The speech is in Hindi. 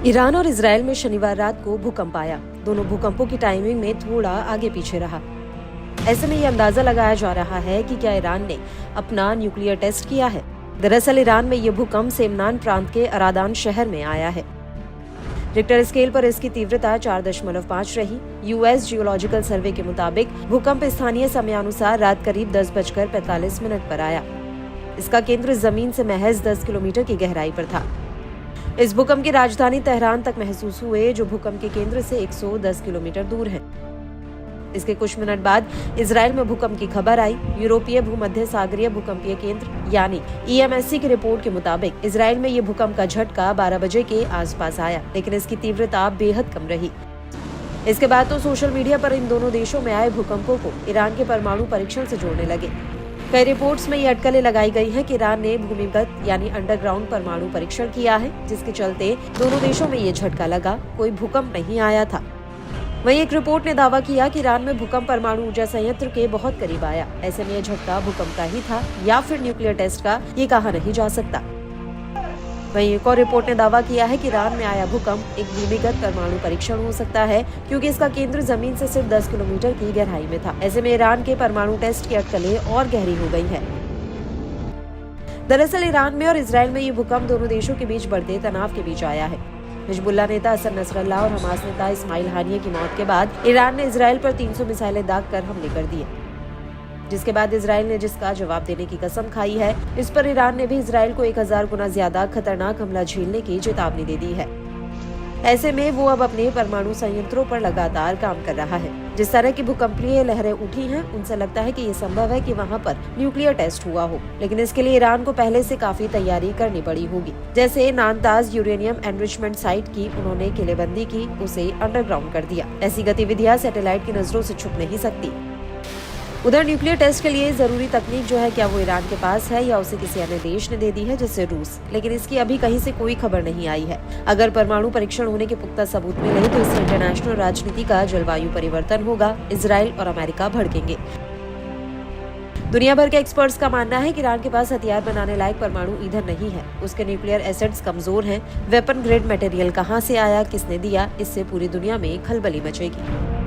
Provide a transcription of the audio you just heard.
ईरान और इजराइल में शनिवार रात को भूकंप आया। दोनों भूकंपों की टाइमिंग में थोड़ा आगे पीछे रहा। ऐसे में ये अंदाजा लगाया जा रहा है कि क्या ईरान ने अपना न्यूक्लियर टेस्ट किया है। दरअसल ईरान में ये भूकंप सेमनान प्रांत के अरादान शहर में आया है। रिक्टर स्केल पर इसकी तीव्रता 4.5 रही। यूएस जियोलॉजिकल सर्वे के मुताबिक भूकंप स्थानीय समयानुसार रात करीब 10:45 पर आया। इसका केंद्र जमीन से महज 10 किलोमीटर की गहराई पर था। इस भूकंप की राजधानी तेहरान तक महसूस हुए, जो भूकंप के केंद्र से 110 किलोमीटर दूर है। इसके कुछ मिनट बाद इजराइल में भूकंप की खबर आई। यूरोपीय भूमध्य सागरीय भूकंपीय केंद्र यानी ईएमएससी की रिपोर्ट के मुताबिक इजराइल में ये भूकंप का झटका 12 बजे के आसपास आया, लेकिन इसकी तीव्रता बेहद कम रही। इसके बाद तो सोशल मीडिया पर इन दोनों देशों में आए भूकंपों को ईरान के परमाणु परीक्षण से जोड़ने लगे। कई रिपोर्ट्स में ये अटकलें लगाई गई है कि ईरान ने भूमिगत यानी अंडरग्राउंड परमाणु परीक्षण किया है, जिसके चलते दोनों देशों में ये झटका लगा। कोई भूकंप नहीं आया था। वहीं एक रिपोर्ट ने दावा किया कि ईरान में भूकंप परमाणु ऊर्जा संयंत्र के बहुत करीब आया। ऐसे में यह झटका भूकंप का ही था या फिर न्यूक्लियर टेस्ट का, ये कहा नहीं जा सकता। वहीं एक और रिपोर्ट ने दावा किया है कि ईरान में आया भूकंप एक भूमिगत परमाणु परीक्षण हो सकता है, क्योंकि इसका केंद्र जमीन से सिर्फ 10 किलोमीटर की गहराई में था। ऐसे में ईरान के परमाणु टेस्ट की अटकलें और गहरी हो गई है। दरअसल ईरान में और इजराइल में ये भूकंप दोनों देशों के बीच बढ़ते तनाव के बीच आया है। हिजबुल्लाह नेता हसन नसरल्लाह और हमास नेता इस्माइल हानिये की मौत के बाद ईरान ने इजराइल पर 300 मिसाइलें दागकर हमले कर दिए, जिसके बाद इजराइल ने जिसका जवाब देने की कसम खाई है। इस पर ईरान ने भी इजराइल को 1000 गुना ज्यादा खतरनाक हमला झेलने की चेतावनी दे दी है। ऐसे में वो अब अपने परमाणु संयंत्रों पर लगातार काम कर रहा है। जिस तरह की भूकंपीय लहरें उठी हैं, उनसे लगता है कि ये संभव है कि वहाँ पर न्यूक्लियर टेस्ट हुआ हो, लेकिन इसके लिए ईरान को पहले से काफी तैयारी करनी पड़ी होगी। जैसे नातांज यूरेनियम एनरिचमेंट साइट की उन्होंने किलेबंदी की, उसे अंडरग्राउंड कर दिया। ऐसी गतिविधियां सैटेलाइट की नजरों से छुप नहीं सकती। उधर न्यूक्लियर टेस्ट के लिए जरूरी तकनीक जो है, क्या वो ईरान के पास है या उसे किसी अन्य देश ने दे दी है, जैसे रूस, लेकिन इसकी अभी कहीं से कोई खबर नहीं आई है। अगर परमाणु परीक्षण होने के पुख्ता सबूत मिले तो इससे इंटरनेशनल राजनीति का जलवायु परिवर्तन होगा। इजराइल और अमेरिका भड़केंगे। दुनिया भर के एक्सपर्ट्स का मानना है कि ईरान के पास हथियार बनाने लायक परमाणु ईंधन नहीं है। उसके न्यूक्लियर एसेट्स कमजोर हैं। वेपन ग्रेड मटेरियल कहां से आया, किसने दिया, इससे पूरी दुनिया में खलबली मचेगी।